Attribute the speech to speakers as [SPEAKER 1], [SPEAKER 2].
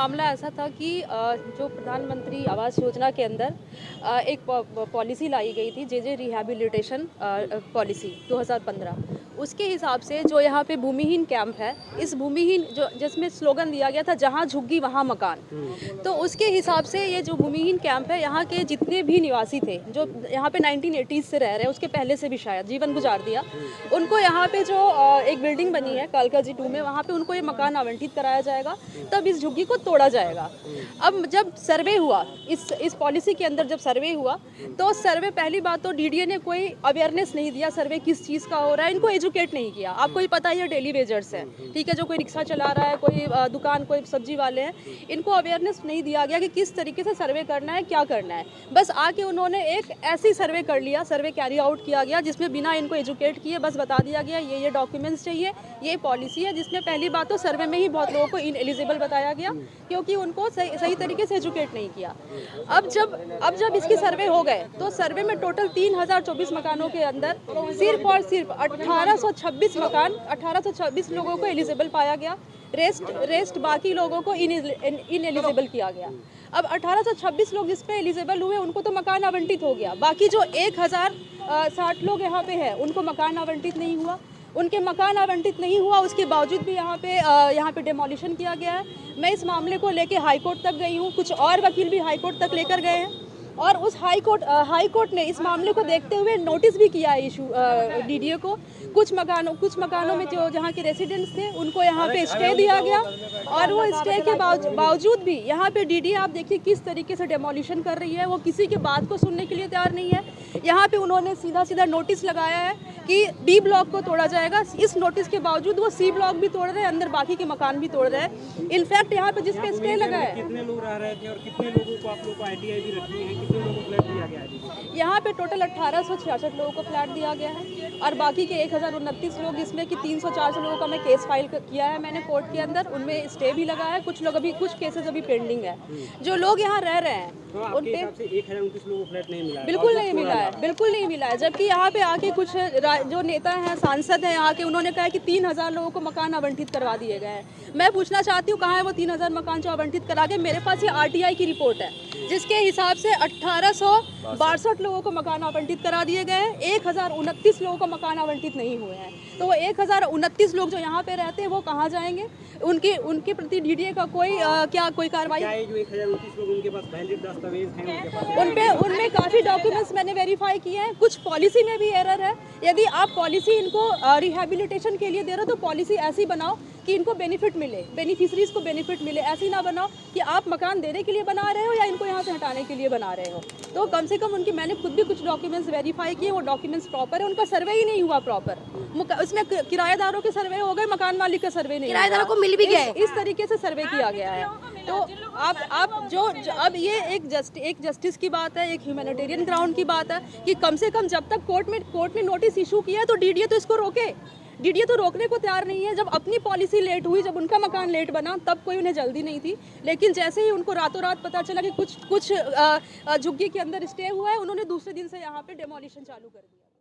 [SPEAKER 1] मामला ऐसा था कि जो प्रधानमंत्री आवास योजना के अंदर एक पॉलिसी लाई गई थी, जे रिहैबिलिटेशन पॉलिसी 2015। उसके हिसाब से जो यहाँ पे भूमिहीन कैंप है, इस भूमिहीन जो जिसमें स्लोगन दिया गया था जहाँ झुग्गी वहाँ मकान, तो उसके हिसाब से ये जो भूमिहीन कैंप है, यहाँ के जितने भी निवासी थे जो यहाँ पे 1980s से रह रहे हैं, उसके पहले से भी शायद जीवन गुजार दिया, उनको यहाँ पे जो एक बिल्डिंग बनी है कालका जी 2 में, वहाँ पे उनको ये मकान आवंटित कराया जाएगा, तब इस झुग्गी को तोड़ा जाएगा। अब जब सर्वे हुआ, इस पॉलिसी के अंदर जब सर्वे हुआ, तो सर्वे पहली बात तो डीडीए ने कोई अवेयरनेस नहीं दिया, सर्वे किस चीज़ का हो रहा है, इनको एजुकेट नहीं किया। आपको ही पता है डेली वेजर्स है, ठीक है, जो कोई रिक्शा चला रहा है, कोई दुकान, कोई सब्जी वाले हैं, इनको अवेयरनेस नहीं दिया गया कि किस तरीके से सर्वे करना है, क्या करना है। बस आके उन्होंने एक ऐसी सर्वे कर लिया, सर्वे कैरी आउट किया गया जिसमें बिना इनको एजुकेट किए बस बता दिया गया ये डॉक्यूमेंट्स चाहिए, ये पॉलिसी है, जिसमें पहली बात तो सर्वे में ही बहुत लोगों को इनएलिजिबल बताया गया क्योंकि उनको सही तरीके से एजुकेट नहीं किया। अब जब इसकी सर्वे हो गए, तो सर्वे में टोटल 3024 मकानों के अंदर सिर्फ और सिर्फ 1826 लोगों को एलिजिबल पाया गया, रेस्ट बाकी लोगों को इनएलिजिबल किया गया। अब 1826 लोग जिस पे एलिजिबल हुए उनको तो मकान आवंटित हो गया, बाकी जो 1060 लोग यहाँ पे हैं उनको मकान आवंटित नहीं हुआ। उनके मकान आवंटित नहीं हुआ, उसके बावजूद भी यहाँ पे डेमोलिशन किया गया है। मैं इस मामले को लेके हाई कोर्ट तक गई हूँ, कुछ और वकील भी हाई कोर्ट तक लेकर गए हैं, और उस हाई कोर्ट ने इस मामले को देखते हुए नोटिस भी किया है इशू डीडीए को। कुछ मकानों में जो जहाँ के रेसिडेंट्स थे उनको यहाँ पे स्टे दिया गया, और वो स्टे के बावजूद भी यहाँ पे डीडीए आप देखिए किस तरीके से डेमोलिशन कर रही है, वो किसी की बात को सुनने के लिए तैयार नहीं है। यहाँ पे उन्होंने सीधा नोटिस लगाया है कि बी ब्लॉक को तोड़ा जाएगा, इस नोटिस के बावजूद वो सी ब्लॉक भी तोड़ रहे हैं, अंदर बाकी के मकान भी तोड़ रहे हैं। इनफैक्ट यहाँ पे जिस पे स्टे लगा है,
[SPEAKER 2] कितने लोग रह रहे थे और कितने लोगों को आप लोगों को आईटीआई भी रखनी है, कितने लोगों को फ्लैट दिया गया है?
[SPEAKER 1] यहाँ पे टोटल 1866 लोगों को फ्लैट दिया गया है, और बाकी के 1029 लोग, जिसमें कि 304 लोगों का मैं केस फाइल किया है मैंने कोर्ट के अंदर, उनमें स्टे भी लगा है। कुछ केसेस अभी पेंडिंग है। जो लोग यहाँ रह रहे हैं उन पे
[SPEAKER 2] 1029 लोगों को फ्लैट नहीं मिला है?
[SPEAKER 1] बिल्कुल नहीं मिला है। जबकि यहाँ पे आके कुछ जो नेता हैं, सांसद हैं यहाँ के, उन्होंने कहा कि 3000 लोगों को मकान आवंटित करवा दिए गए हैं। मैं पूछना चाहती हूँ कहाँ है वो 3000 मकान जो आवंटित करा के? मेरे पास ये आरटीआई की रिपोर्ट है जिसके हिसाब से 1862 लोगों को मकान आवंटित करा दिए गए हैं, 1029 लोगों को मकान आवंटित नहीं हुए हैं। तो वो 1029 लोग जो यहाँ पे रहते हैं वो कहाँ जाएंगे? उनके प्रति डीडीए का कोई कार्रवाई?
[SPEAKER 2] जो 1029 लोग उनके पास वैलिड दस्तावेज हैं,
[SPEAKER 1] उनमें काफ़ी डॉक्यूमेंट्स मैंने वेरीफाई किए हैं। कुछ पॉलिसी में भी एरर है। यदि आप पॉलिसी इनको रिहैबिलिटेशन के लिए दे रहे हो तो पॉलिसी ऐसी बनाओ कि इनको बेनिफिट मिले, बेनिफिशरीज को बेनिफिट मिले। ऐसी ना बनाओ कि आप मकान देने के लिए बना रहे हो या इनको यहाँ से हटाने के लिए बना रहे हो। तो कम से कम मैंने खुद भी कुछ डॉक्यूमेंट्स वेरीफाई किए, वो डॉक्यूमेंट्स प्रॉपर है, उनका सर्वे ही नहीं हुआ प्रॉपर। उसमें किराएदारों के सर्वे हो गए, मकान मालिक का सर्वे नहीं, किराएदारों को मिल भी गए। इस तरीके से सर्वे किया गया है। तो आप जो अब ये एक जस्टिस की बात है, एक ह्यूमैनिटेरियन ग्राउंड की बात है कि कम से कम जब तक कोर्ट ने नोटिस इशू किया है तो डीडीए तो इसको रोके। डीडीए तो रोकने को तैयार नहीं है। जब अपनी पॉलिसी लेट हुई, जब उनका मकान लेट बना, तब कोई उन्हें जल्दी नहीं थी, लेकिन जैसे ही उनको रातों रात पता चला कि कुछ झुग्गी के अंदर स्टे हुआ है, उन्होंने दूसरे दिन से यहाँ पे डेमोलिशन चालू कर दिया।